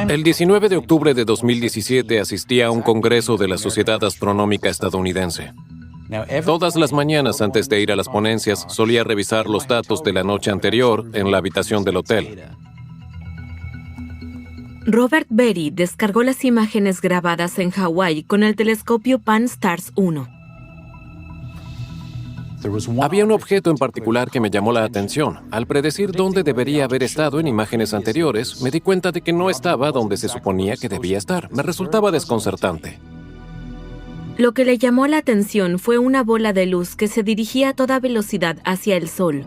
El 19 de octubre de 2017 asistí a un congreso de la Sociedad Astronómica Estadounidense. Todas las mañanas antes de ir a las ponencias, solía revisar los datos de la noche anterior en la habitación del hotel. Robert Beery descargó las imágenes grabadas en Hawái con el telescopio Pan-STARRS 1. Había un objeto en particular que me llamó la atención. Al predecir dónde debería haber estado en imágenes anteriores, me di cuenta de que no estaba donde se suponía que debía estar. Me resultaba desconcertante. Lo que le llamó la atención fue una bola de luz que se dirigía a toda velocidad hacia el Sol.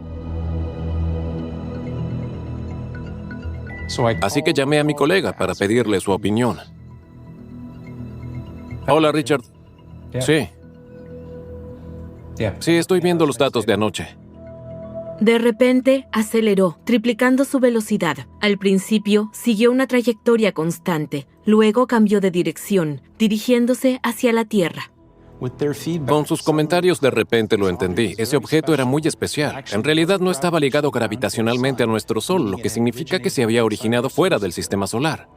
Así que llamé a mi colega para pedirle su opinión. Hola, Richard. Sí. Sí, estoy viendo los datos de anoche. De repente, aceleró, triplicando su velocidad. Al principio, siguió una trayectoria constante. Luego cambió de dirección, dirigiéndose hacia la Tierra. Con sus comentarios de repente lo entendí. Ese objeto era muy especial. En realidad no estaba ligado gravitacionalmente a nuestro Sol, lo que significa que se había originado fuera del sistema solar.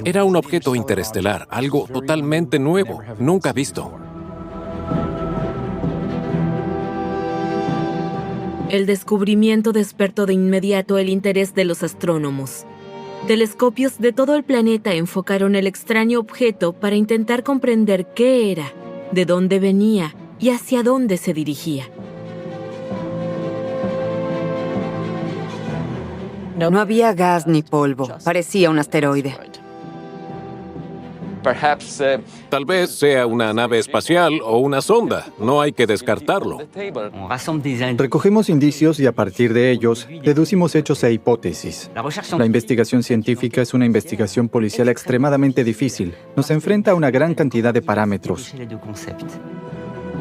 Era un objeto interestelar, algo totalmente nuevo, nunca visto. El descubrimiento despertó de inmediato el interés de los astrónomos. Telescopios de todo el planeta enfocaron el extraño objeto para intentar comprender qué era, de dónde venía y hacia dónde se dirigía. No había gas ni polvo, parecía un asteroide. Tal vez sea una nave espacial o una sonda. No hay que descartarlo. Recogemos indicios y a partir de ellos deducimos hechos e hipótesis. La investigación científica es una investigación policial extremadamente difícil. Nos enfrenta a una gran cantidad de parámetros.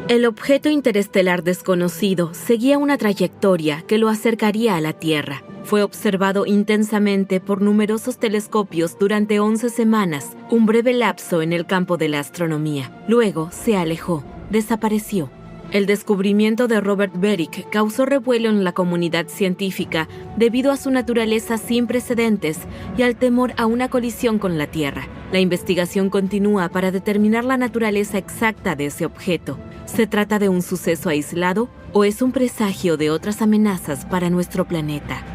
El objeto interestelar desconocido seguía una trayectoria que lo acercaría a la Tierra. Fue observado intensamente por numerosos telescopios durante 11 semanas, un breve lapso en el campo de la astronomía. Luego se alejó, desapareció. El descubrimiento de Robert Beery causó revuelo en la comunidad científica debido a su naturaleza sin precedentes y al temor a una colisión con la Tierra. La investigación continúa para determinar la naturaleza exacta de ese objeto. ¿Se trata de un suceso aislado o es un presagio de otras amenazas para nuestro planeta?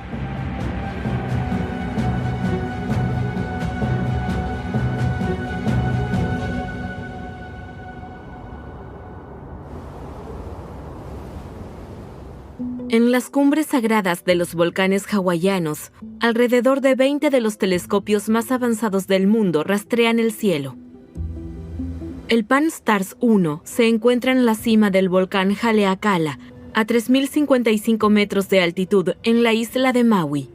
En las cumbres sagradas de los volcanes hawaianos, alrededor de 20 de los telescopios más avanzados del mundo rastrean el cielo. El Pan-STARRS 1 se encuentra en la cima del volcán Haleakala, a 3.055 metros de altitud en la isla de Maui.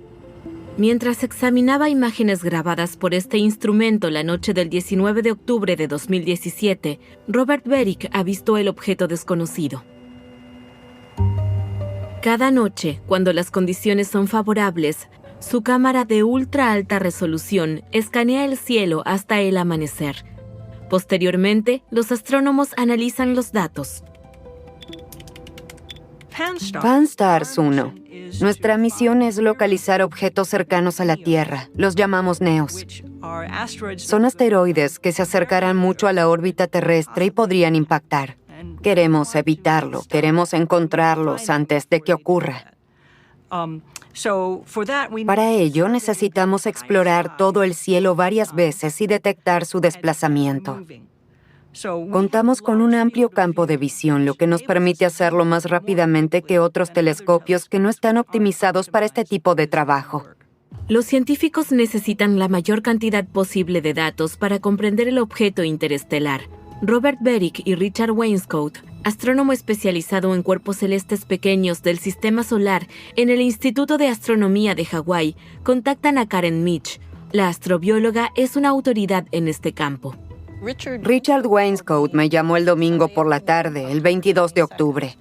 Mientras examinaba imágenes grabadas por este instrumento la noche del 19 de octubre de 2017, Robert Beery avistó el objeto desconocido. Cada noche, cuando las condiciones son favorables, su cámara de ultra alta resolución escanea el cielo hasta el amanecer. Posteriormente, los astrónomos analizan los datos. Pan-STARRS 1. Nuestra misión es localizar objetos cercanos a la Tierra. Los llamamos NEOs. Son asteroides que se acercarán mucho a la órbita terrestre y podrían impactar. Queremos evitarlo, queremos encontrarlos antes de que ocurra. Para ello, necesitamos explorar todo el cielo varias veces y detectar su desplazamiento. Contamos con un amplio campo de visión, lo que nos permite hacerlo más rápidamente que otros telescopios que no están optimizados para este tipo de trabajo. Los científicos necesitan la mayor cantidad posible de datos para comprender el objeto interestelar. Robert Beery y Richard Wainscoat, astrónomo especializado en cuerpos celestes pequeños del Sistema Solar en el Instituto de Astronomía de Hawái, contactan a Karen Mitch. La astrobióloga es una autoridad en este campo. Richard Wainscoat me llamó el domingo por la tarde, el 22 de octubre,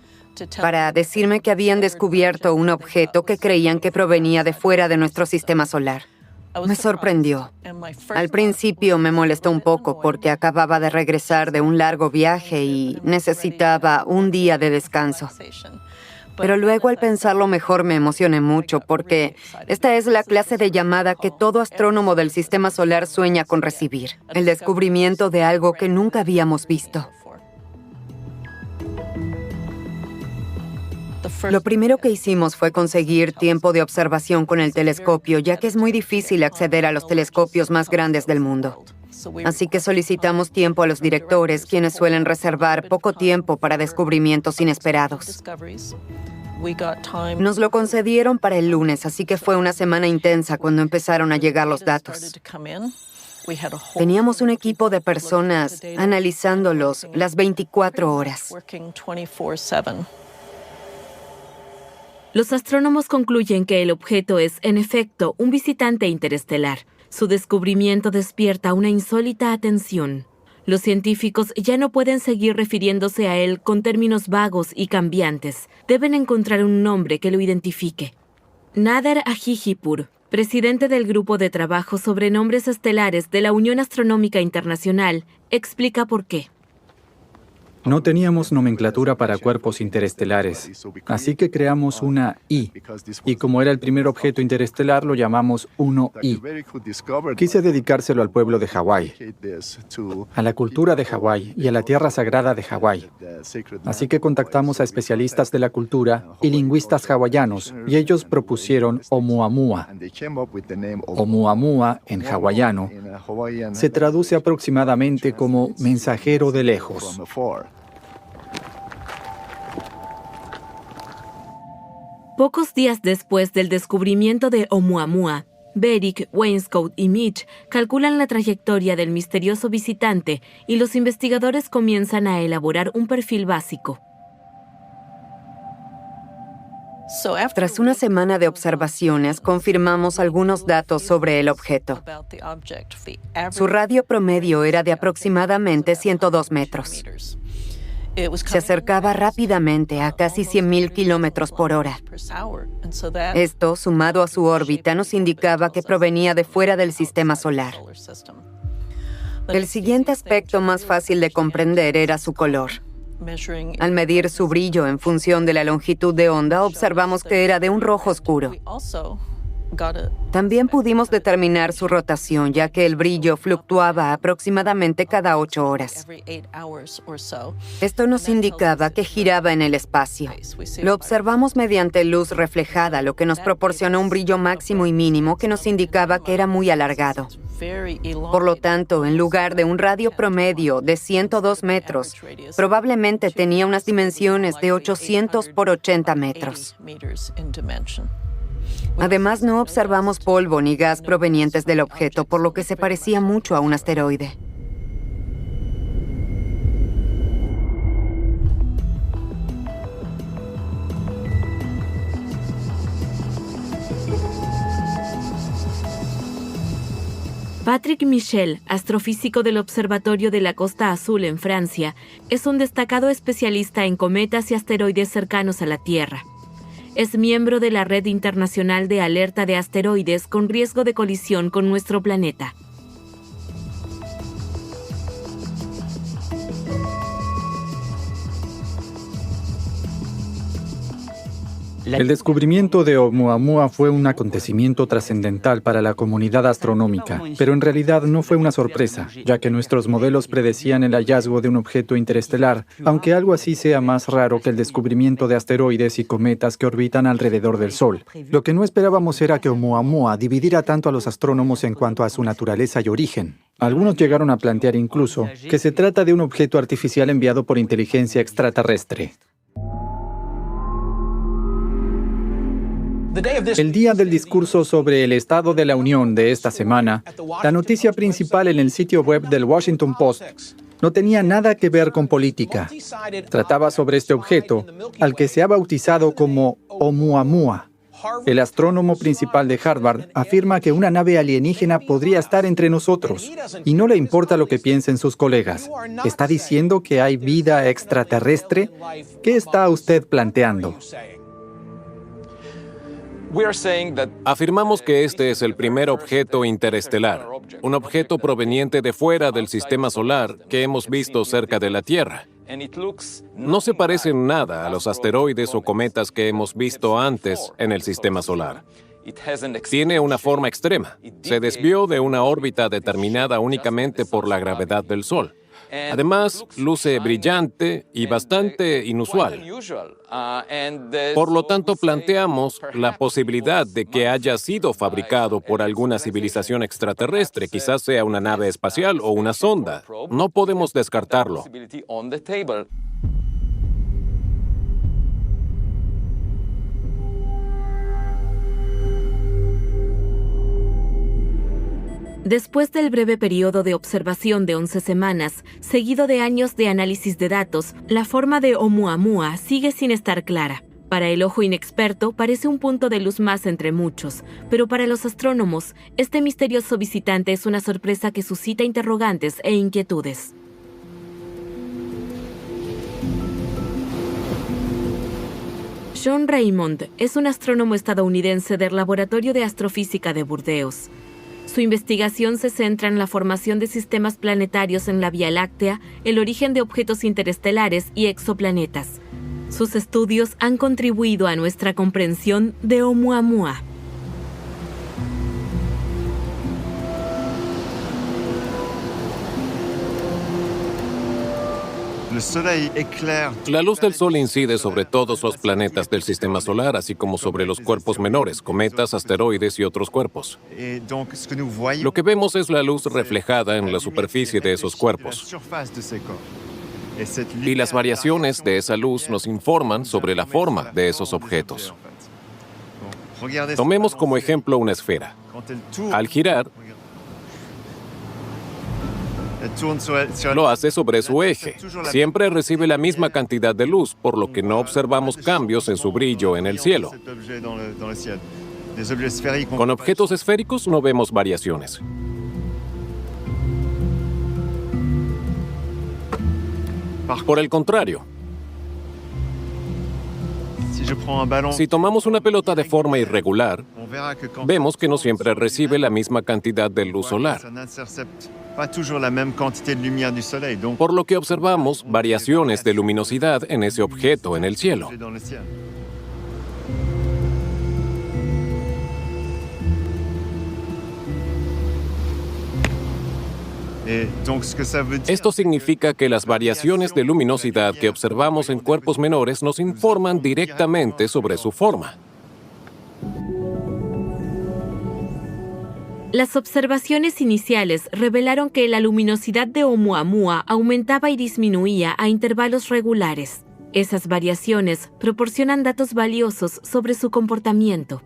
para decirme que habían descubierto un objeto que creían que provenía de fuera de nuestro sistema solar. Me sorprendió. Al principio me molestó un poco porque acababa de regresar de un largo viaje y necesitaba un día de descanso. Pero luego al pensarlo mejor me emocioné mucho porque esta es la clase de llamada que todo astrónomo del sistema solar sueña con recibir. El descubrimiento de algo que nunca habíamos visto. Lo primero que hicimos fue conseguir tiempo de observación con el telescopio, ya que es muy difícil acceder a los telescopios más grandes del mundo. Así que solicitamos tiempo a los directores, quienes suelen reservar poco tiempo para descubrimientos inesperados. Nos lo concedieron para el lunes, así que fue una semana intensa cuando empezaron a llegar los datos. Teníamos un equipo de personas analizándolos las 24 horas. Los astrónomos concluyen que el objeto es, en efecto, un visitante interestelar. Su descubrimiento despierta una insólita atención. Los científicos ya no pueden seguir refiriéndose a él con términos vagos y cambiantes. Deben encontrar un nombre que lo identifique. Nader Ajijipur, presidente del Grupo de Trabajo sobre Nombres Estelares de la Unión Astronómica Internacional, explica por qué. No teníamos nomenclatura para cuerpos interestelares, así que creamos una I, y como era el primer objeto interestelar, lo llamamos 1I. Quise dedicárselo al pueblo de Hawái, a la cultura de Hawái y a la tierra sagrada de Hawái. Así que contactamos a especialistas de la cultura y lingüistas hawaianos, y ellos propusieron Oumuamua. Oumuamua, en hawaiano, se traduce aproximadamente como mensajero de lejos. Pocos días después del descubrimiento de Oumuamua, Beric, Wainscoat y Mitch calculan la trayectoria del misterioso visitante y los investigadores comienzan a elaborar un perfil básico. Tras una semana de observaciones, confirmamos algunos datos sobre el objeto. Su radio promedio era de aproximadamente 102 metros. Se acercaba rápidamente a casi 100.000 kilómetros por hora. Esto, sumado a su órbita, nos indicaba que provenía de fuera del sistema solar. El siguiente aspecto más fácil de comprender era su color. Al medir su brillo en función de la longitud de onda, observamos que era de un rojo oscuro. También pudimos determinar su rotación, ya que el brillo fluctuaba aproximadamente cada 8 horas. Esto nos indicaba que giraba en el espacio. Lo observamos mediante luz reflejada, lo que nos proporcionó un brillo máximo y mínimo que nos indicaba que era muy alargado. Por lo tanto, en lugar de un radio promedio de 102 metros, probablemente tenía unas dimensiones de 800 por 80 metros. Además, no observamos polvo ni gas provenientes del objeto, por lo que se parecía mucho a un asteroide. Patrick Michel, astrofísico del Observatorio de la Costa Azul en Francia, es un destacado especialista en cometas y asteroides cercanos a la Tierra. Es miembro de la Red Internacional de Alerta de Asteroides con riesgo de colisión con nuestro planeta. El descubrimiento de Oumuamua fue un acontecimiento trascendental para la comunidad astronómica, pero en realidad no fue una sorpresa, ya que nuestros modelos predecían el hallazgo de un objeto interestelar, aunque algo así sea más raro que el descubrimiento de asteroides y cometas que orbitan alrededor del Sol. Lo que no esperábamos era que Oumuamua dividiera tanto a los astrónomos en cuanto a su naturaleza y origen. Algunos llegaron a plantear incluso que se trata de un objeto artificial enviado por inteligencia extraterrestre. El día del discurso sobre el Estado de la Unión de esta semana, la noticia principal en el sitio web del Washington Post no tenía nada que ver con política. Trataba sobre este objeto, al que se ha bautizado como Oumuamua. El astrónomo principal de Harvard afirma que una nave alienígena podría estar entre nosotros, y no le importa lo que piensen sus colegas. ¿Está diciendo que hay vida extraterrestre? ¿Qué está usted planteando? Afirmamos que este es el primer objeto interestelar, un objeto proveniente de fuera del sistema solar que hemos visto cerca de la Tierra. No se parece en nada a los asteroides o cometas que hemos visto antes en el sistema solar. Tiene una forma extrema. Se desvió de una órbita determinada únicamente por la gravedad del Sol. Además, luce brillante y bastante inusual. Por lo tanto, planteamos la posibilidad de que haya sido fabricado por alguna civilización extraterrestre, quizás sea una nave espacial o una sonda. No podemos descartarlo. Después del breve periodo de observación de 11 semanas, seguido de años de análisis de datos, la forma de Oumuamua sigue sin estar clara. Para el ojo inexperto parece un punto de luz más entre muchos, pero para los astrónomos, este misterioso visitante es una sorpresa que suscita interrogantes e inquietudes. John Raymond es un astrónomo estadounidense del Laboratorio de Astrofísica de Burdeos. Su investigación se centra en la formación de sistemas planetarios en la Vía Láctea, el origen de objetos interestelares y exoplanetas. Sus estudios han contribuido a nuestra comprensión de Oumuamua. La luz del Sol incide sobre todos los planetas del sistema solar, así como sobre los cuerpos menores, cometas, asteroides y otros cuerpos. Lo que vemos es la luz reflejada en la superficie de esos cuerpos. Y las variaciones de esa luz nos informan sobre la forma de esos objetos. Tomemos como ejemplo una esfera. Al girar, lo hace sobre su eje. Siempre recibe la misma cantidad de luz, por lo que no observamos cambios en su brillo en el cielo. Con objetos esféricos no vemos variaciones. Por el contrario, si tomamos una pelota de forma irregular, vemos que no siempre recibe la misma cantidad de luz solar. Por lo que observamos variaciones de luminosidad en ese objeto en el cielo. Esto significa que las variaciones de luminosidad que observamos en cuerpos menores nos informan directamente sobre su forma. Las observaciones iniciales revelaron que la luminosidad de Oumuamua aumentaba y disminuía a intervalos regulares. Esas variaciones proporcionan datos valiosos sobre su comportamiento.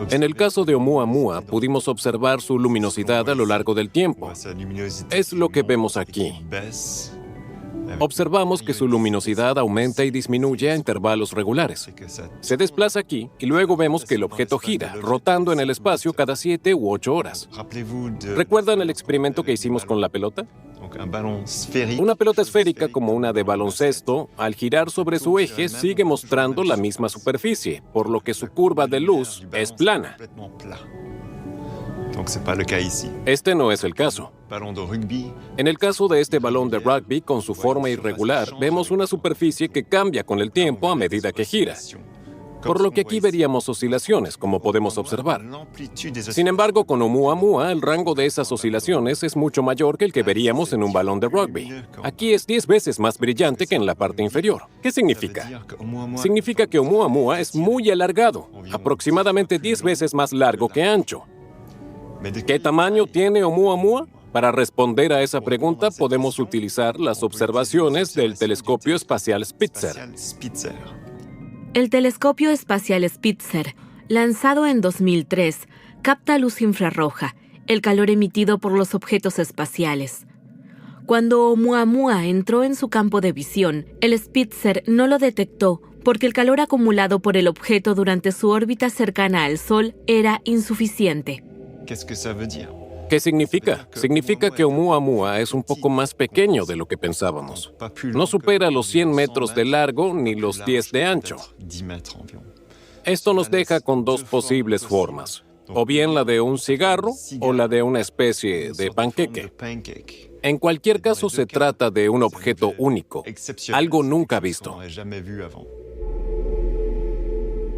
En el caso de Oumuamua, pudimos observar su luminosidad a lo largo del tiempo. Es lo que vemos aquí. Observamos que su luminosidad aumenta y disminuye a intervalos regulares. Se desplaza aquí y luego vemos que el objeto gira, rotando en el espacio cada 7 u 8 horas. ¿Recuerdan el experimento que hicimos con la pelota? Una pelota esférica como una de baloncesto, al girar sobre su eje, sigue mostrando la misma superficie, por lo que su curva de luz es plana. Este no es el caso. En el caso de este balón de rugby, con su forma irregular, vemos una superficie que cambia con el tiempo a medida que gira. Por lo que aquí veríamos oscilaciones, como podemos observar. Sin embargo, con Oumuamua, el rango de esas oscilaciones es mucho mayor que el que veríamos en un balón de rugby. Aquí es 10 veces más brillante que en la parte inferior. ¿Qué significa? Significa que Oumuamua es muy alargado, aproximadamente 10 veces más largo que ancho. ¿Qué tamaño tiene Oumuamua? Para responder a esa pregunta, podemos utilizar las observaciones del telescopio espacial Spitzer. El telescopio espacial Spitzer, lanzado en 2003, capta luz infrarroja, el calor emitido por los objetos espaciales. Cuando Oumuamua entró en su campo de visión, el Spitzer no lo detectó porque el calor acumulado por el objeto durante su órbita cercana al Sol era insuficiente. ¿Qué significa? Significa que Oumuamua es un poco más pequeño de lo que pensábamos. No supera los 100 metros de largo ni los 10 de ancho. Esto nos deja con dos posibles formas. o bien la de un cigarro o la de una especie de panqueque. En cualquier caso, se trata de un objeto único, algo nunca visto.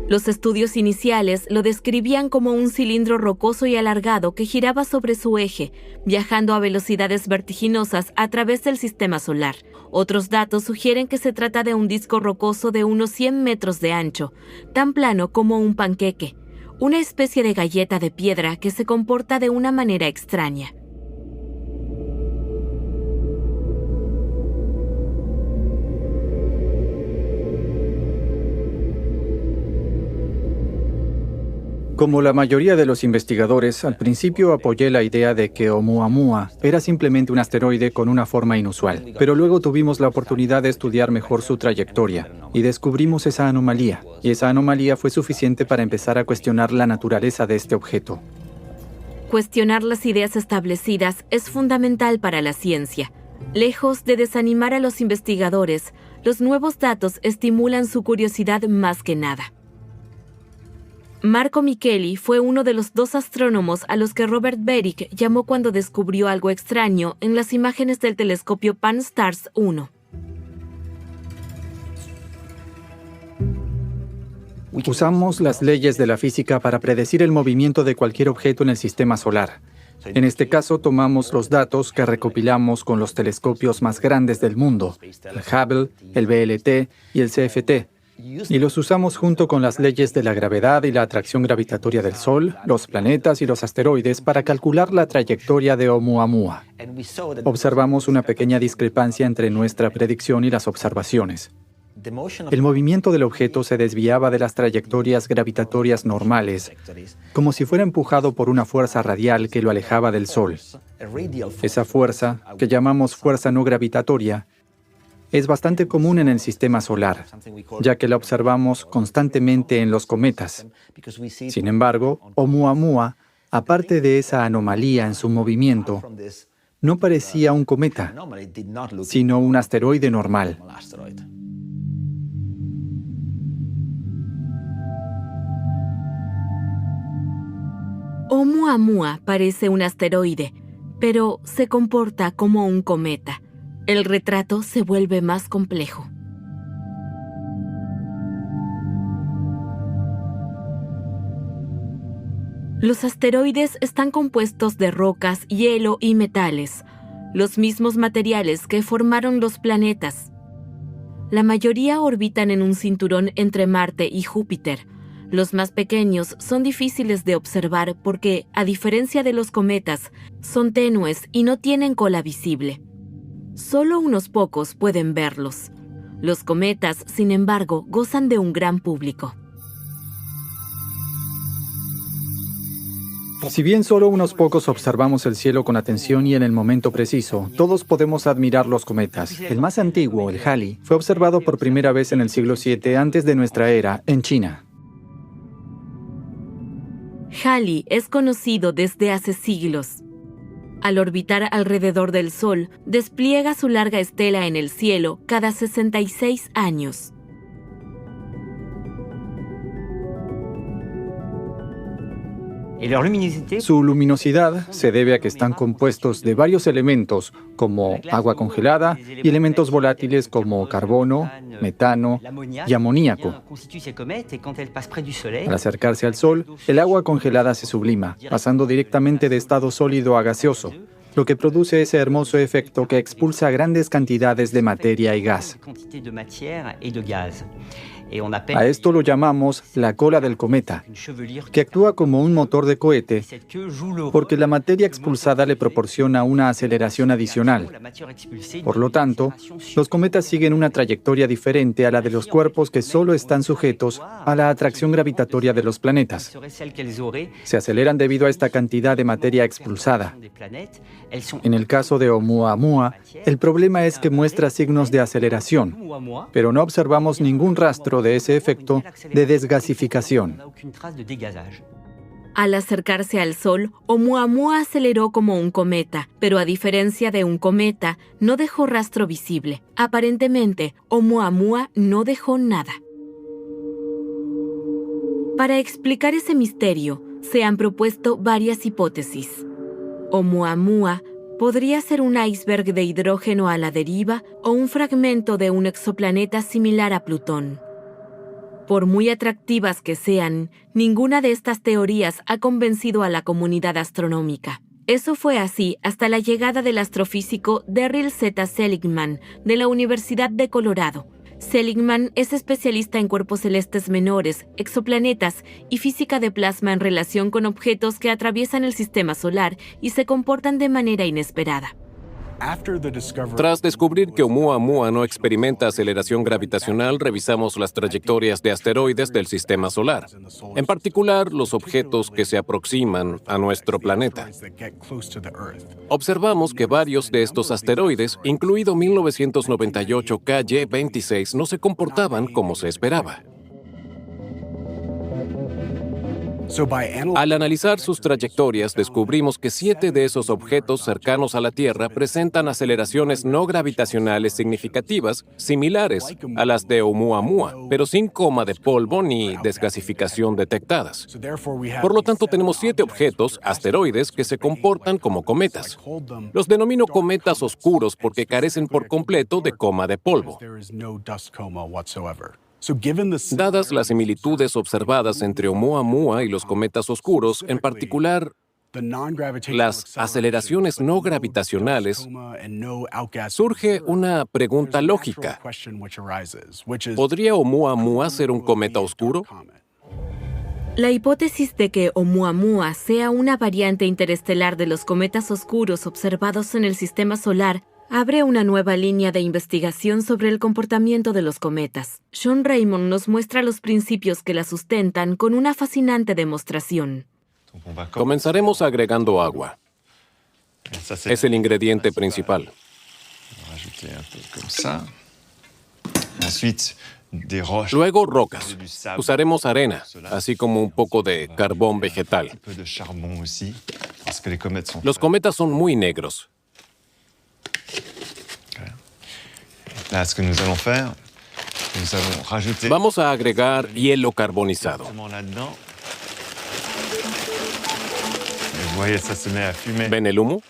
Los estudios iniciales lo describían como un cilindro rocoso y alargado que giraba sobre su eje, viajando a velocidades vertiginosas a través del sistema solar. Otros datos sugieren que se trata de un disco rocoso de unos 100 metros de ancho, tan plano como un panqueque, una especie de galleta de piedra que se comporta de una manera extraña. Como la mayoría de los investigadores, al principio apoyé la idea de que Oumuamua era simplemente un asteroide con una forma inusual, pero luego tuvimos la oportunidad de estudiar mejor su trayectoria y descubrimos esa anomalía, y esa anomalía fue suficiente para empezar a cuestionar la naturaleza de este objeto. Cuestionar las ideas establecidas es fundamental para la ciencia. Lejos de desanimar a los investigadores, los nuevos datos estimulan su curiosidad más que nada. Marco Micheli fue uno de los 2 astrónomos a los que Robert Berik llamó cuando descubrió algo extraño en las imágenes del telescopio Pan-STARRS 1. Usamos las leyes de la física para predecir el movimiento de cualquier objeto en el sistema solar. En este caso, tomamos los datos que recopilamos con los telescopios más grandes del mundo, el Hubble, el VLT y el CFT, y los usamos junto con las leyes de la gravedad y la atracción gravitatoria del Sol, los planetas y los asteroides para calcular la trayectoria de Oumuamua. Observamos una pequeña discrepancia entre nuestra predicción y las observaciones. El movimiento del objeto se desviaba de las trayectorias gravitatorias normales, como si fuera empujado por una fuerza radial que lo alejaba del Sol. Esa fuerza, que llamamos fuerza no gravitatoria, es bastante común en el sistema solar, ya que la observamos constantemente en los cometas. Sin embargo, Oumuamua, aparte de esa anomalía en su movimiento, no parecía un cometa, sino un asteroide normal. Oumuamua parece un asteroide, pero se comporta como un cometa. El retrato se vuelve más complejo. Los asteroides están compuestos de rocas, hielo y metales, los mismos materiales que formaron los planetas. La mayoría orbitan en un cinturón entre Marte y Júpiter. Los más pequeños son difíciles de observar porque, a diferencia de los cometas, son tenues y no tienen cola visible. Solo unos pocos pueden verlos. Los cometas, sin embargo, gozan de un gran público. Si bien solo unos pocos observamos el cielo con atención y en el momento preciso, todos podemos admirar los cometas. El más antiguo, el Halley, fue observado por primera vez en el siglo VII antes de nuestra era, en China. Halley es conocido desde hace siglos. Al orbitar alrededor del Sol, despliega su larga estela en el cielo cada 66 años. Su luminosidad se debe a que están compuestos de varios elementos, como agua congelada, y elementos volátiles como carbono, metano y amoníaco. Al acercarse al Sol, el agua congelada se sublima, pasando directamente de estado sólido a gaseoso, lo que produce ese hermoso efecto que expulsa grandes cantidades de materia y gas. A esto lo llamamos la cola del cometa, que actúa como un motor de cohete porque la materia expulsada le proporciona una aceleración adicional. Por lo tanto, los cometas siguen una trayectoria diferente a la de los cuerpos que solo están sujetos a la atracción gravitatoria de los planetas. Se aceleran debido a esta cantidad de materia expulsada. En el caso de Oumuamua, el problema es que muestra signos de aceleración, pero no observamos ningún rastro de ese efecto de desgasificación. Al acercarse al Sol, Oumuamua aceleró como un cometa, pero a diferencia de un cometa, no dejó rastro visible. Aparentemente, Oumuamua no dejó nada. Para explicar ese misterio, se han propuesto varias hipótesis. Oumuamua podría ser un iceberg de hidrógeno a la deriva o un fragmento de un exoplaneta similar a Plutón. Por muy atractivas que sean, ninguna de estas teorías ha convencido a la comunidad astronómica. Eso fue así hasta la llegada del astrofísico Darryl Z. Seligman de la Universidad de Colorado. Seligman es especialista en cuerpos celestes menores, exoplanetas y física de plasma en relación con objetos que atraviesan el sistema solar y se comportan de manera inesperada. Tras descubrir que Oumuamua no experimenta aceleración gravitacional, revisamos las trayectorias de asteroides del sistema solar, en particular los objetos que se aproximan a nuestro planeta. Observamos que varios de estos asteroides, incluido 1998 KY-26, no se comportaban como se esperaba. Al analizar sus trayectorias, descubrimos que 7 de esos objetos cercanos a la Tierra presentan aceleraciones no gravitacionales significativas similares a las de Oumuamua, pero sin coma de polvo ni desgasificación detectadas. Por lo tanto, tenemos 7 objetos, asteroides, que se comportan como cometas. Los denomino cometas oscuros porque carecen por completo de coma de polvo. Dadas las similitudes observadas entre Oumuamua y los cometas oscuros, en particular las aceleraciones no gravitacionales, surge una pregunta lógica. ¿Podría Oumuamua ser un cometa oscuro? La hipótesis de que Oumuamua sea una variante interestelar de los cometas oscuros observados en el sistema solar abre una nueva línea de investigación sobre el comportamiento de los cometas. Sean Raymond nos muestra los principios que la sustentan con una fascinante demostración. Comenzaremos agregando agua. Es el ingrediente principal. Luego rocas. Usaremos arena, así como un poco de carbón vegetal. Los cometas son muy negros. Vamos a agregar hielo carbonizado. ¿Ven el humo?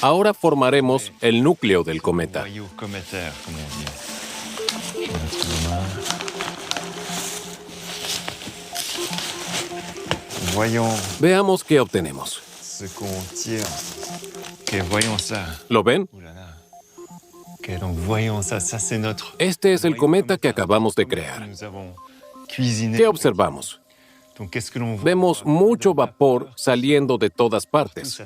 Ahora formaremos el núcleo del cometa. Veamos qué obtenemos. ¿Lo ven? Este es el cometa que acabamos de crear. ¿Qué observamos? Vemos mucho vapor saliendo de todas partes.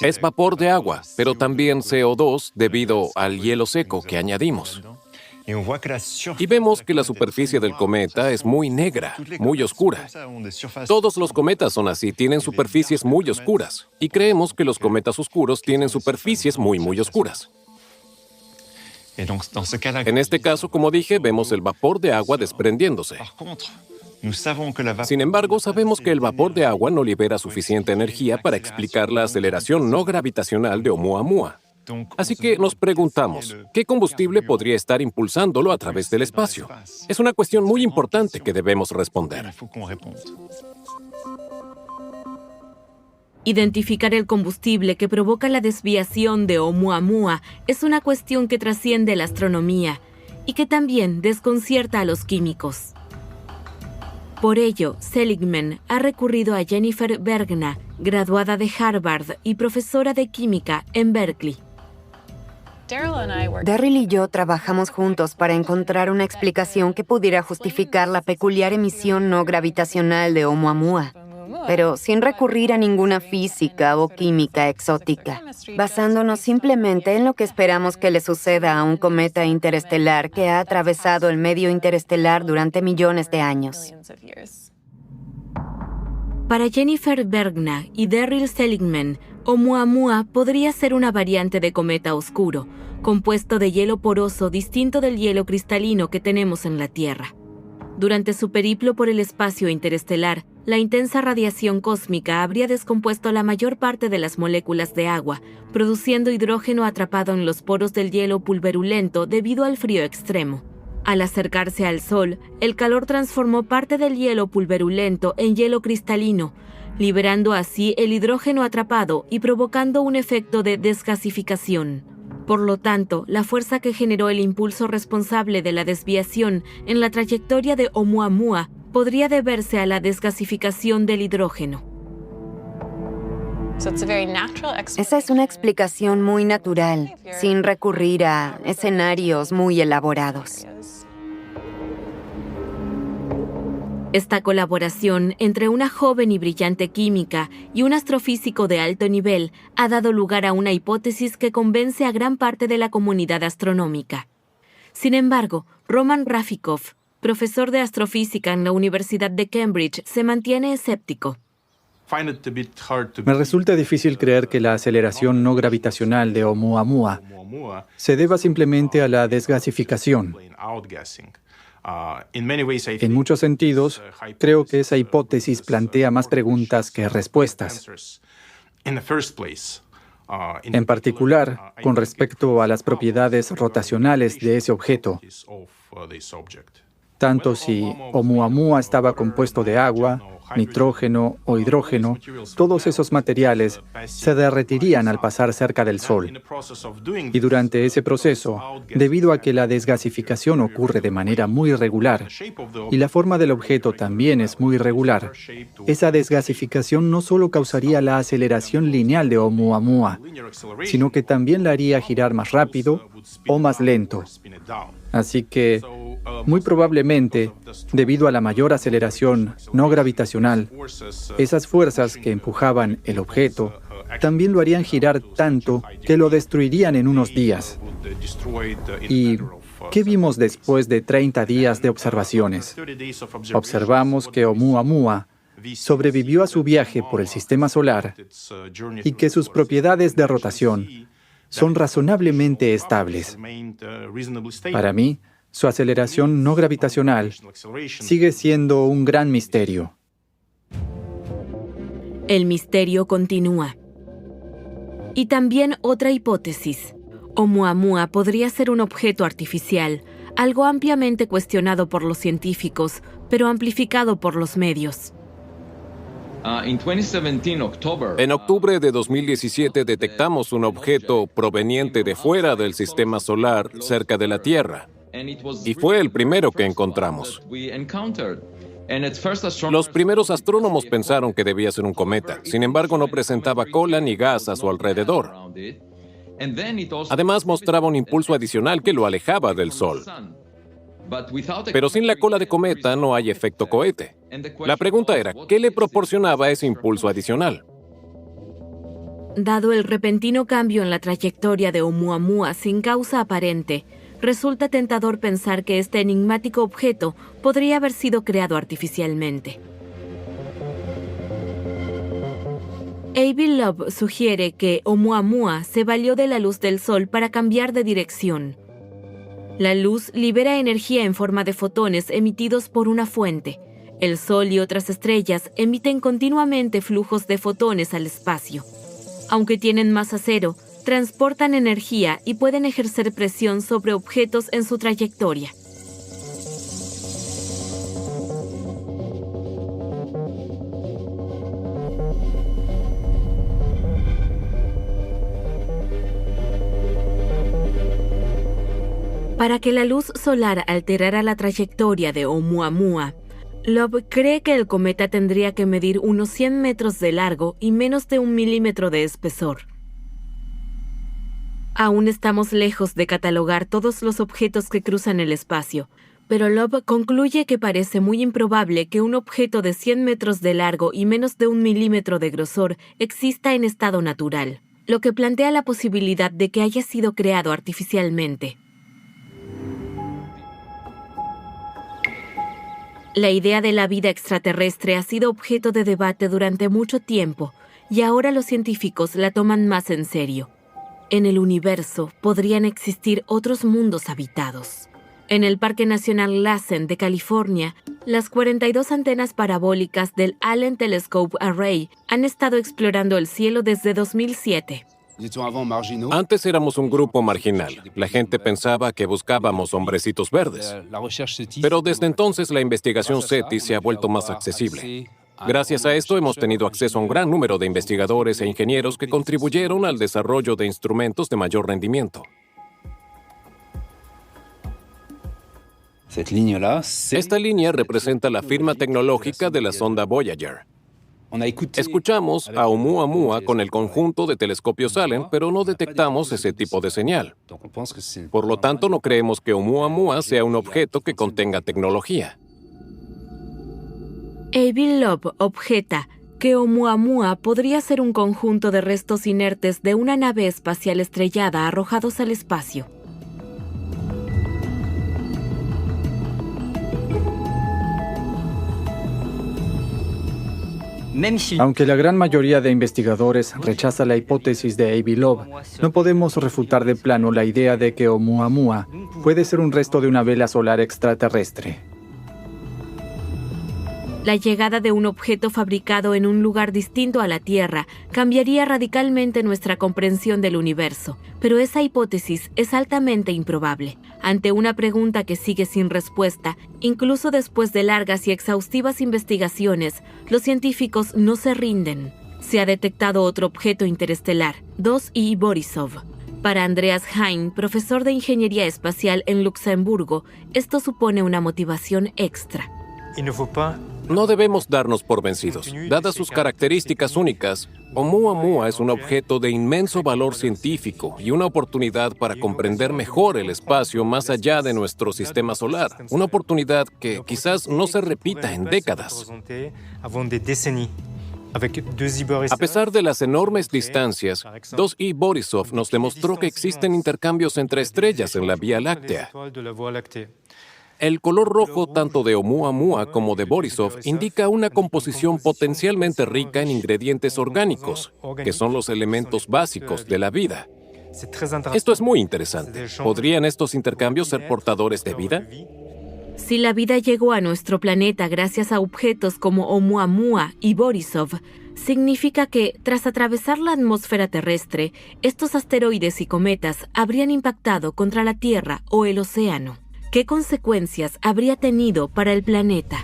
Es vapor de agua, pero también CO2 debido al hielo seco que añadimos. Y vemos que la superficie del cometa es muy negra, muy oscura. Todos los cometas son así, tienen superficies muy oscuras. Y creemos que los cometas oscuros tienen superficies muy, muy oscuras. En este caso, como dije, vemos el vapor de agua desprendiéndose. Sin embargo, sabemos que el vapor de agua no libera suficiente energía para explicar la aceleración no gravitacional de Oumuamua. Así que nos preguntamos, ¿qué combustible podría estar impulsándolo a través del espacio? Es una cuestión muy importante que debemos responder. Identificar el combustible que provoca la desviación de Oumuamua es una cuestión que trasciende la astronomía y que también desconcierta a los químicos. Por ello, Seligman ha recurrido a Jennifer Bergna, graduada de Harvard y profesora de química en Berkeley. Darryl y yo trabajamos juntos para encontrar una explicación que pudiera justificar la peculiar emisión no gravitacional de Oumuamua, pero sin recurrir a ninguna física o química exótica, basándonos simplemente en lo que esperamos que le suceda a un cometa interestelar que ha atravesado el medio interestelar durante millones de años. Para Jennifer Bergna y Darryl Seligman, Oumuamua podría ser una variante de cometa oscuro, compuesto de hielo poroso distinto del hielo cristalino que tenemos en la Tierra. Durante su periplo por el espacio interestelar, la intensa radiación cósmica habría descompuesto la mayor parte de las moléculas de agua, produciendo hidrógeno atrapado en los poros del hielo pulverulento debido al frío extremo. Al acercarse al Sol, el calor transformó parte del hielo pulverulento en hielo cristalino, liberando así el hidrógeno atrapado y provocando un efecto de desgasificación. Por lo tanto, la fuerza que generó el impulso responsable de la desviación en la trayectoria de Oumuamua podría deberse a la desgasificación del hidrógeno. Esa es una explicación muy natural, sin recurrir a escenarios muy elaborados. Esta colaboración entre una joven y brillante química y un astrofísico de alto nivel ha dado lugar a una hipótesis que convence a gran parte de la comunidad astronómica. Sin embargo, Roman Rafikov, profesor de astrofísica en la Universidad de Cambridge, se mantiene escéptico. Me resulta difícil creer que la aceleración no gravitacional de Oumuamua se deba simplemente a la desgasificación. En muchos sentidos, creo que esa hipótesis plantea más preguntas que respuestas. En particular, con respecto a las propiedades rotacionales de ese objeto, tanto si Oumuamua estaba compuesto de agua, nitrógeno o hidrógeno, todos esos materiales se derretirían al pasar cerca del Sol. Y durante ese proceso, debido a que la desgasificación ocurre de manera muy irregular y la forma del objeto también es muy irregular, esa desgasificación no solo causaría la aceleración lineal de Oumuamua, sino que también la haría girar más rápido o más lento. Así que, muy probablemente, debido a la mayor aceleración no gravitacional, esas fuerzas que empujaban el objeto también lo harían girar tanto que lo destruirían en unos días. ¿Y qué vimos después de 30 días de observaciones? Observamos que Oumuamua sobrevivió a su viaje por el sistema solar y que sus propiedades de rotación son razonablemente estables. Para mí, su aceleración no gravitacional sigue siendo un gran misterio. El misterio continúa. Y también otra hipótesis. Oumuamua podría ser un objeto artificial, algo ampliamente cuestionado por los científicos, pero amplificado por los medios. En octubre de 2017 detectamos un objeto proveniente de fuera del sistema solar cerca de la Tierra. Y fue el primero que encontramos. Los primeros astrónomos pensaron que debía ser un cometa. Sin embargo, no presentaba cola ni gas a su alrededor. Además, mostraba un impulso adicional que lo alejaba del Sol. Pero sin la cola de cometa no hay efecto cohete. La pregunta era, ¿qué le proporcionaba ese impulso adicional? Dado el repentino cambio en la trayectoria de Oumuamua sin causa aparente, resulta tentador pensar que este enigmático objeto podría haber sido creado artificialmente. Avi Loeb sugiere que Oumuamua se valió de la luz del Sol para cambiar de dirección. La luz libera energía en forma de fotones emitidos por una fuente. El Sol y otras estrellas emiten continuamente flujos de fotones al espacio. Aunque tienen masa cero, transportan energía y pueden ejercer presión sobre objetos en su trayectoria. Para que la luz solar alterara la trayectoria de Oumuamua, Loeb cree que el cometa tendría que medir unos 100 metros de largo y menos de 1 milímetro de espesor. Aún estamos lejos de catalogar todos los objetos que cruzan el espacio, pero Loeb concluye que parece muy improbable que un objeto de 100 metros de largo y menos de 1 milímetro de grosor exista en estado natural, lo que plantea la posibilidad de que haya sido creado artificialmente. La idea de la vida extraterrestre ha sido objeto de debate durante mucho tiempo y ahora los científicos la toman más en serio. En el universo podrían existir otros mundos habitados. En el Parque Nacional Lassen de California, Las 42 antenas parabólicas del Allen Telescope Array han estado explorando el cielo desde 2007. Antes éramos un grupo marginal. La gente pensaba que buscábamos hombrecitos verdes. Pero desde entonces la investigación SETI se ha vuelto más accesible. Gracias a esto hemos tenido acceso a un gran número de investigadores e ingenieros que contribuyeron al desarrollo de instrumentos de mayor rendimiento. Esta línea representa la firma tecnológica de la sonda Voyager. Escuchamos a Oumuamua con el conjunto de telescopios Allen, pero no detectamos ese tipo de señal. Por lo tanto, no creemos que Oumuamua sea un objeto que contenga tecnología. Avi Loeb objeta que Oumuamua podría ser un conjunto de restos inertes de una nave espacial estrellada arrojados al espacio. Aunque la gran mayoría de investigadores rechaza la hipótesis de Avi Loeb, no podemos refutar de plano la idea de que Oumuamua puede ser un resto de una vela solar extraterrestre. La llegada de un objeto fabricado en un lugar distinto a la Tierra cambiaría radicalmente nuestra comprensión del universo, pero esa hipótesis es altamente improbable. Ante una pregunta que sigue sin respuesta, incluso después de largas y exhaustivas investigaciones, los científicos no se rinden. Se ha detectado otro objeto interestelar, 2I Borisov. Para Andreas Hein, profesor de Ingeniería Espacial en Luxemburgo, esto supone una motivación extra. No debemos darnos por vencidos. Dadas sus características únicas, Oumuamua es un objeto de inmenso valor científico y una oportunidad para comprender mejor el espacio más allá de nuestro sistema solar. Una oportunidad que quizás no se repita en décadas. A pesar de las enormes distancias, 2I Borisov nos demostró que existen intercambios entre estrellas en la Vía Láctea. El color rojo tanto de Oumuamua como de Borisov indica una composición potencialmente rica en ingredientes orgánicos, que son los elementos básicos de la vida. Esto es muy interesante. ¿Podrían estos intercambios ser portadores de vida? Si la vida llegó a nuestro planeta gracias a objetos como Oumuamua y Borisov, significa que, tras atravesar la atmósfera terrestre, estos asteroides y cometas habrían impactado contra la Tierra o el océano. ¿Qué consecuencias habría tenido para el planeta?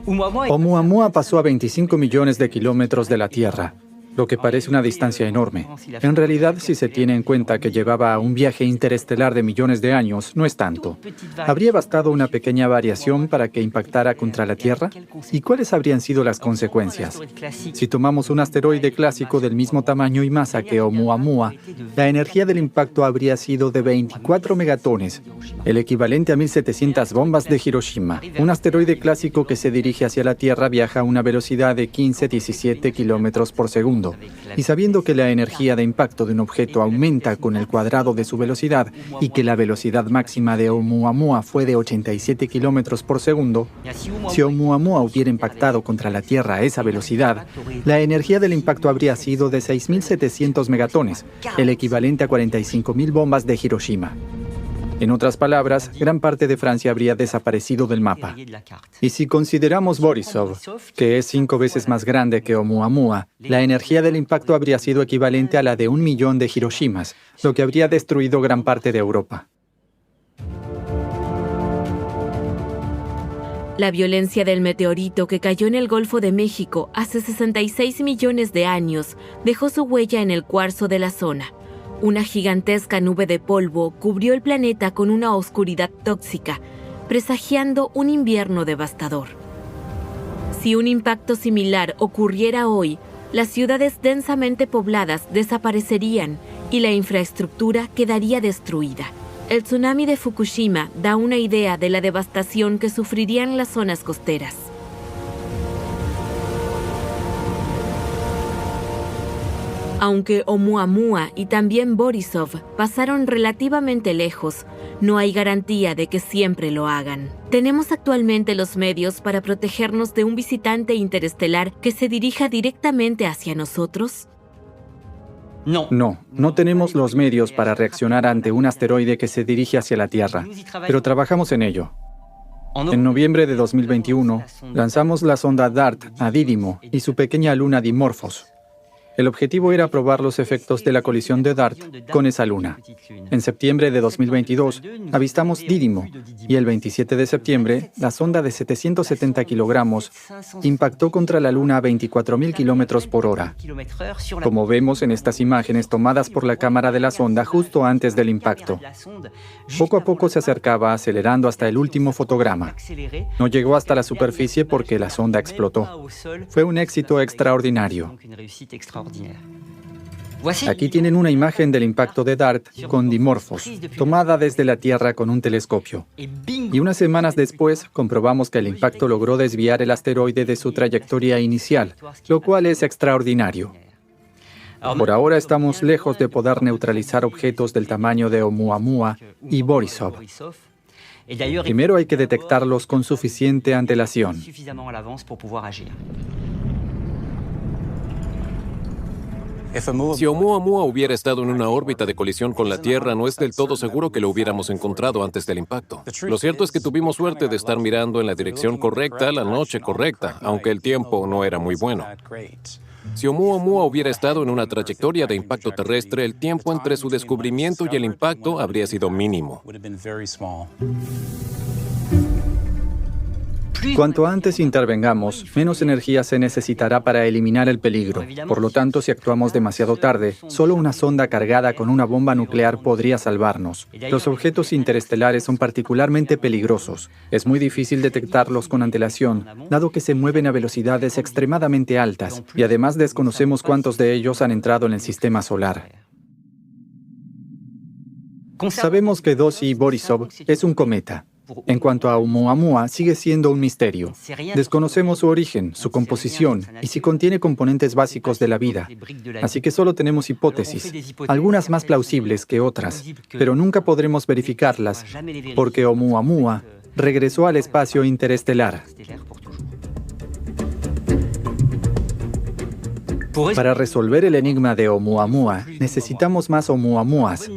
Oumuamua pasó a 25 millones de kilómetros de la Tierra, lo que parece una distancia enorme. En realidad, si se tiene en cuenta que llevaba un viaje interestelar de millones de años, no es tanto. ¿Habría bastado una pequeña variación para que impactara contra la Tierra? ¿Y cuáles habrían sido las consecuencias? Si tomamos un asteroide clásico del mismo tamaño y masa que Oumuamua, la energía del impacto habría sido de 24 megatones, el equivalente a 1.700 bombas de Hiroshima. Un asteroide clásico que se dirige hacia la Tierra viaja a una velocidad de 15-17 kilómetros por segundo. Y sabiendo que la energía de impacto de un objeto aumenta con el cuadrado de su velocidad y que la velocidad máxima de Oumuamua fue de 87 kilómetros por segundo, si Oumuamua hubiera impactado contra la Tierra a esa velocidad, la energía del impacto habría sido de 6.700 megatones, el equivalente a 45.000 bombas de Hiroshima. En otras palabras, gran parte de Francia habría desaparecido del mapa. Y si consideramos Borisov, que es 5 veces más grande que Oumuamua, la energía del impacto habría sido equivalente a la de 1 millón de Hiroshimas, lo que habría destruido gran parte de Europa. La violencia del meteorito que cayó en el Golfo de México hace 66 millones de años dejó su huella en el cuarzo de la zona. Una gigantesca nube de polvo cubrió el planeta con una oscuridad tóxica, presagiando un invierno devastador. Si un impacto similar ocurriera hoy, las ciudades densamente pobladas desaparecerían y la infraestructura quedaría destruida. El tsunami de Fukushima da una idea de la devastación que sufrirían las zonas costeras. Aunque Oumuamua y también Borisov pasaron relativamente lejos, no hay garantía de que siempre lo hagan. ¿Tenemos actualmente los medios para protegernos de un visitante interestelar que se dirija directamente hacia nosotros? No tenemos los medios para reaccionar ante un asteroide que se dirige hacia la Tierra, pero trabajamos en ello. En noviembre de 2021, lanzamos la sonda DART a Dídimo y su pequeña luna Dimorphos. El objetivo era probar los efectos de la colisión de DART con esa luna. En septiembre de 2022, avistamos Dídimo y el 27 de septiembre, la sonda de 770 kilogramos impactó contra la luna a 24.000 kilómetros por hora. Como vemos en estas imágenes tomadas por la cámara de la sonda justo antes del impacto. Poco a poco se acercaba acelerando hasta el último fotograma. No llegó hasta la superficie porque la sonda explotó. Fue un éxito extraordinario. Aquí tienen una imagen del impacto de DART con Dimorphos, tomada desde la Tierra con un telescopio. Y unas semanas después, comprobamos que el impacto logró desviar el asteroide de su trayectoria inicial, lo cual es extraordinario. Por ahora estamos lejos de poder neutralizar objetos del tamaño de Oumuamua y Borisov. Primero hay que detectarlos con suficiente antelación. Si Oumuamua hubiera estado en una órbita de colisión con la Tierra, no es del todo seguro que lo hubiéramos encontrado antes del impacto. Lo cierto es que tuvimos suerte de estar mirando en la dirección correcta, la noche correcta, aunque el tiempo no era muy bueno. Si Oumuamua hubiera estado en una trayectoria de impacto terrestre, el tiempo entre su descubrimiento y el impacto habría sido mínimo. Cuanto antes intervengamos, menos energía se necesitará para eliminar el peligro. Por lo tanto, si actuamos demasiado tarde, solo una sonda cargada con una bomba nuclear podría salvarnos. Los objetos interestelares son particularmente peligrosos. Es muy difícil detectarlos con antelación, dado que se mueven a velocidades extremadamente altas, y además desconocemos cuántos de ellos han entrado en el sistema solar. Sabemos que 2I Borisov es un cometa. En cuanto a Oumuamua, sigue siendo un misterio. Desconocemos su origen, su composición y si contiene componentes básicos de la vida. Así que solo tenemos hipótesis, algunas más plausibles que otras, pero nunca podremos verificarlas porque Oumuamua regresó al espacio interestelar. Para resolver el enigma de Oumuamua, necesitamos más Oumuamuas.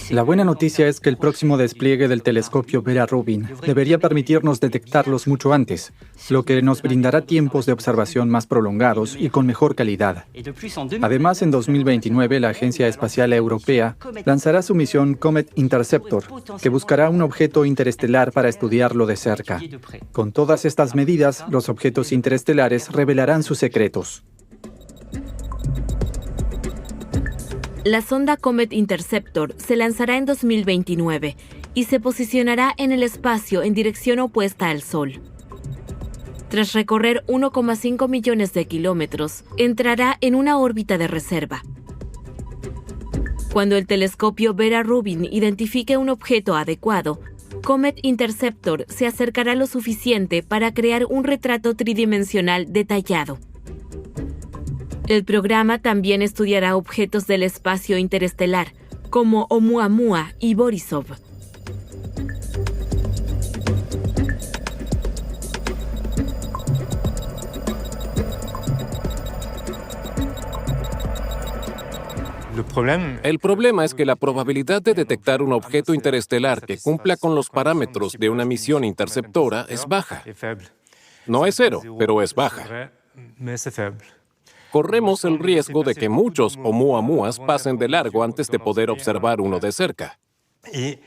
La buena noticia es que el próximo despliegue del telescopio Vera Rubin debería permitirnos detectarlos mucho antes, lo que nos brindará tiempos de observación más prolongados y con mejor calidad. Además, en 2029, la Agencia Espacial Europea lanzará su misión Comet Interceptor, que buscará un objeto interestelar para estudiarlo de cerca. Con todas estas medidas, los objetos interestelares revelarán sus secretos. La sonda Comet Interceptor se lanzará en 2029 y se posicionará en el espacio en dirección opuesta al Sol. Tras recorrer 1,5 millones de kilómetros, entrará en una órbita de reserva. Cuando el telescopio Vera Rubin identifique un objeto adecuado, Comet Interceptor se acercará lo suficiente para crear un retrato tridimensional detallado. El programa también estudiará objetos del espacio interestelar, como Oumuamua y Borisov. El problema es que la probabilidad de detectar un objeto interestelar que cumpla con los parámetros de una misión interceptora es baja. No es cero, pero es baja. Corremos el riesgo de que muchos Oumuamuas pasen de largo antes de poder observar uno de cerca.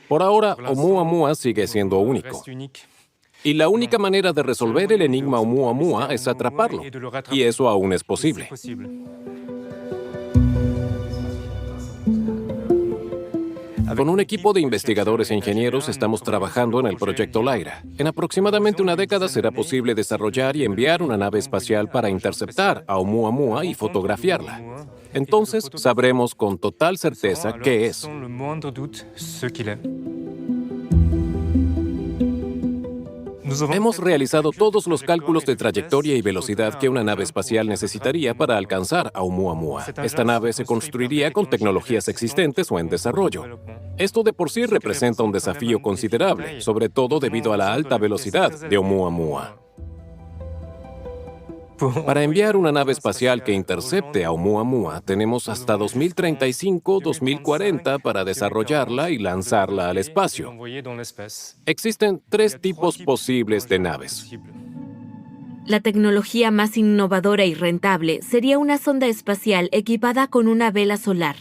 Por ahora, Oumuamua sigue siendo único. Y la única manera de resolver el enigma Oumuamua es atraparlo. Y eso aún es posible. Con un equipo de investigadores e ingenieros estamos trabajando en el proyecto Lyra. En aproximadamente una década será posible desarrollar y enviar una nave espacial para interceptar a Oumuamua y fotografiarla. Entonces sabremos con total certeza qué es. Hemos realizado todos los cálculos de trayectoria y velocidad que una nave espacial necesitaría para alcanzar a Oumuamua. Esta nave se construiría con tecnologías existentes o en desarrollo. Esto de por sí representa un desafío considerable, sobre todo debido a la alta velocidad de Oumuamua. Para enviar una nave espacial que intercepte a Oumuamua, tenemos hasta 2035-2040 para desarrollarla y lanzarla al espacio. Existen 3 tipos posibles de naves. La tecnología más innovadora y rentable sería una sonda espacial equipada con una vela solar.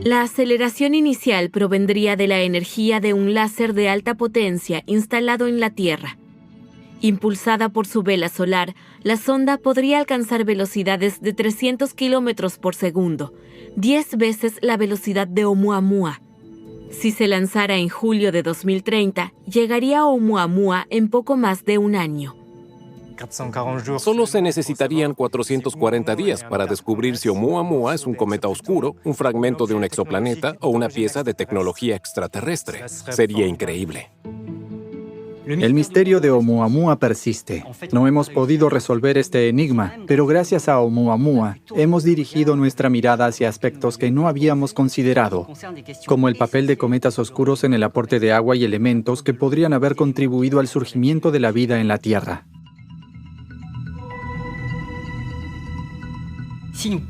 La aceleración inicial provendría de la energía de un láser de alta potencia instalado en la Tierra. Impulsada por su vela solar, la sonda podría alcanzar velocidades de 300 kilómetros por segundo, 10 veces la velocidad de Oumuamua. Si se lanzara en julio de 2030, llegaría a Oumuamua en poco más de un año. Solo se necesitarían 440 días para descubrir si Oumuamua es un cometa oscuro, un fragmento de un exoplaneta o una pieza de tecnología extraterrestre. Sería increíble. El misterio de Oumuamua persiste. No hemos podido resolver este enigma, pero gracias a Oumuamua hemos dirigido nuestra mirada hacia aspectos que no habíamos considerado, como el papel de cometas oscuros en el aporte de agua y elementos que podrían haber contribuido al surgimiento de la vida en la Tierra.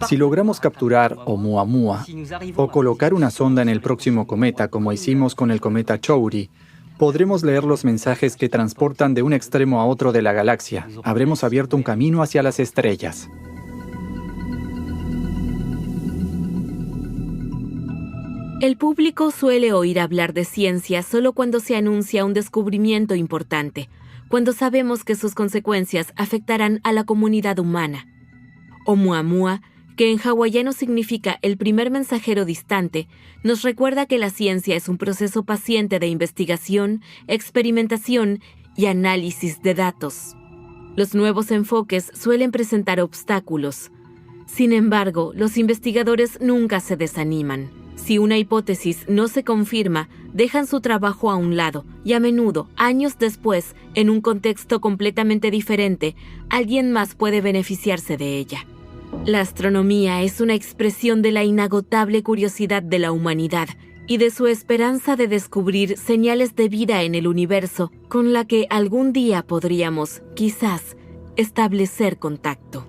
Si logramos capturar Oumuamua o colocar una sonda en el próximo cometa, como hicimos con el cometa Chury, podremos leer los mensajes que transportan de un extremo a otro de la galaxia. Habremos abierto un camino hacia las estrellas. El público suele oír hablar de ciencia solo cuando se anuncia un descubrimiento importante, cuando sabemos que sus consecuencias afectarán a la comunidad humana. Oumuamua, que en hawaiano significa el primer mensajero distante, nos recuerda que la ciencia es un proceso paciente de investigación, experimentación y análisis de datos. Los nuevos enfoques suelen presentar obstáculos. Sin embargo, los investigadores nunca se desaniman. Si una hipótesis no se confirma, dejan su trabajo a un lado y a menudo, años después, en un contexto completamente diferente, alguien más puede beneficiarse de ella. La astronomía es una expresión de la inagotable curiosidad de la humanidad y de su esperanza de descubrir señales de vida en el universo con la que algún día podríamos, quizás, establecer contacto.